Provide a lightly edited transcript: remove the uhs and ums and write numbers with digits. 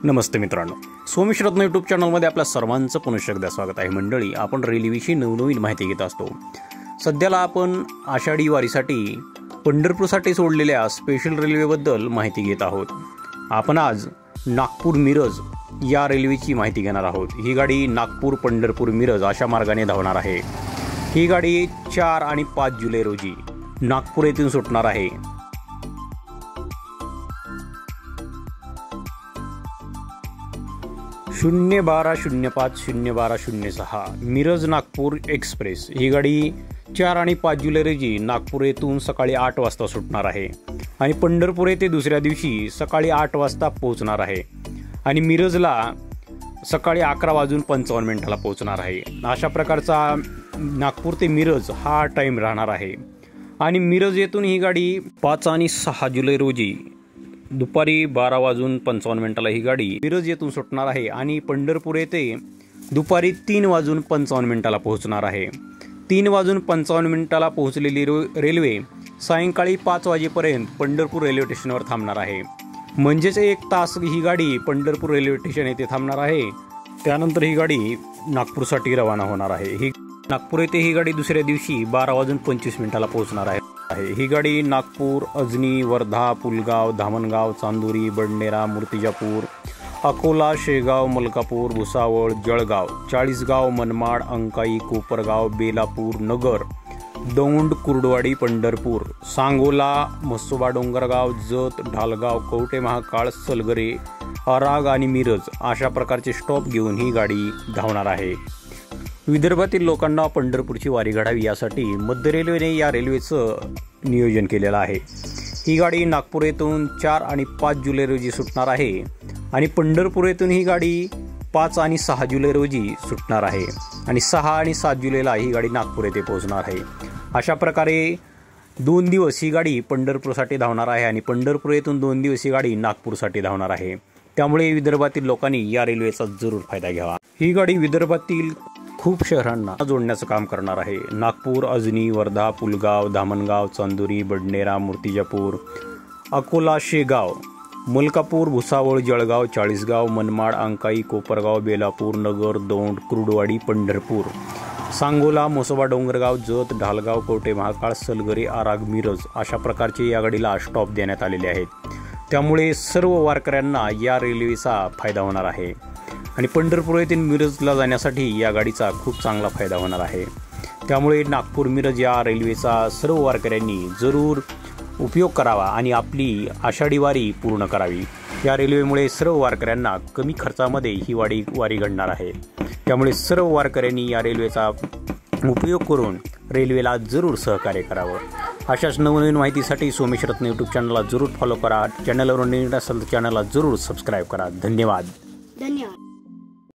नमस्ते मित्रांनो, सोमेश रत्न यूट्यूब चॅनलमध्ये आपल्या सर्वांचं पुन्हा एकदा स्वागत आहे. मंडळी, आपण रेल्वेविषयी नवनवीन माहिती घेत असतो. सध्याला आपण आषाढी वारीसाठी पंढरपूरसाठी सोडलेल्या स्पेशल रेल्वेबद्दल माहिती घेत आहोत. आपण आज नागपूर मिरज या रेल्वेची माहिती घेणार आहोत. ही गाडी नागपूर, पंढरपूर, मिरज अशा मार्गाने धावणार आहे. ही गाडी 4 आणि 5 जुलै रोजी नागपूर येथून सुटणार आहे. शून्य 1205 मिरज नागपूर एक्सप्रेस ही गाडी 4 आणि 5 जुलै रोजी नागपूर येथून सकाळी 8 वाजता सुटणार आहे आणि पंढरपूर येथे दुसऱ्या दिवशी सकाळी 8 वाजता पोहोचणार आहे आणि मिरजला सकाळी 11:55 पोहोचणार आहे. अशा प्रकारचा नागपूर ते मिरज हा टाईम राहणार आहे. आणि मिरज येथून ही गाडी 5 आणि 6 जुलै रोजी दुपारी 12:55 ही गाडी मिरज येथून सुटणार आहे आणि पंढरपूर येथे दुपारी 3:55 पोहोचणार आहे. 3:55 पोहोचलेली रेल्वे सायंकाळी 5 वाजेपर्यंत पंढरपूर रेल्वे स्टेशनवर थांबणार आहे. म्हणजेच 1 तास ही गाडी पंढरपूर रेल्वे स्टेशन येथे थांबणार आहे. त्यानंतर ही गाडी नागपूरसाठी रवाना होणार आहे. नागपूर येथे ही गाडी दुसऱ्या दिवशी 12:25 पोहोचणार आहे. ही गाडी नागपूर, अजनी, वर्धा, पुलगाव, धामणगाव, चांदोरी, बडनेरा, मूर्तिजापूर, अकोला, शेगाव, मलकापूर, भुसावळ, जळगाव, चाळीसगाव, मनमाड, अंकाई, कोपरगाव, बेलापूर, नगर, दौंड, कुर्डवाडी, पंढरपूर, सांगोला, म्हसोबा, डोंगरगाव, जत, ढालगाव, कवठे महाकाळ, सलगरे, अराग आणि मिरज अशा प्रकारचे स्टॉप घेऊन ही गाडी धावणार आहे. विदर्भातील लोकांना पंढरपूरची वारी घडावी यासाठी मध्य रेल्वेने या रेल्वेचं नियोजन केलेलं आहे. ही गाडी नागपूर येथून 4 आणि 5 जुलै रोजी सुटणार आहे आणि पंढरपूर येथून ही गाडी 5 आणि 6 जुलै रोजी सुटणार आहे आणि 6 आणि 7 जुलैला ही गाडी नागपूर येथे पोहोचणार आहे. अशा प्रकारे 2 दिवस ही गाडी पंढरपूरसाठी धावणार आहे आणि पंढरपूर येथून 2 दिवस ही गाडी नागपूरसाठी धावणार आहे. त्यामुळे विदर्भातील लोकांनी या रेल्वेचा जरूर फायदा घ्यावा. ही गाडी विदर्भातील खूप शहरांना जोडण्याचं काम करणार आहे. नागपूर, अजनी, वर्धा, पुलगाव, धामणगाव, चांदोरी, बडनेरा, मूर्तिजापूर, अकोला, शेगाव, मलकापूर, भुसावळ, जळगाव, चाळीसगाव, मनमाड, अंकाई, कोपरगाव, बेलापूर, नगर, दौंड, कुर्डवाडी, पंढरपूर, सांगोला, म्हसोबा, डोंगरगाव, जत, ढालगाव, कवठे महाकाळ, सलगरे, आराग, मिरज अशा प्रकारचे या गाडीला स्टॉप देण्यात आलेले आहेत. त्यामुळे सर्व वारकऱ्यांना या रेल्वेचा फायदा होणार आहे आणि पंढरपूर येथील मिरजला जाण्यासाठी या गाडीचा खूप चांगला फायदा होणार आहे. त्यामुळे नागपूर मिरज या रेल्वेचा सर्व वारकऱ्यांनी जरूर उपयोग करावा आणि आपली आषाढी वारी पूर्ण करावी. या रेल्वेमुळे सर्व वारकऱ्यांना कमी खर्चामध्ये ही वारी घडणार आहे. त्यामुळे सर्व वारकऱ्यांनी या रेल्वेचा उपयोग करून रेल्वेला जरूर सहकार्य करावं. अशाच नवनवीन माहितीसाठी सोमेश रत्न यूट्यूब चॅनलला जरूर फॉलो करा. चॅनलवर नवीन असेल तर चॅनलला जरूर सबस्क्राईब करा. धन्यवाद.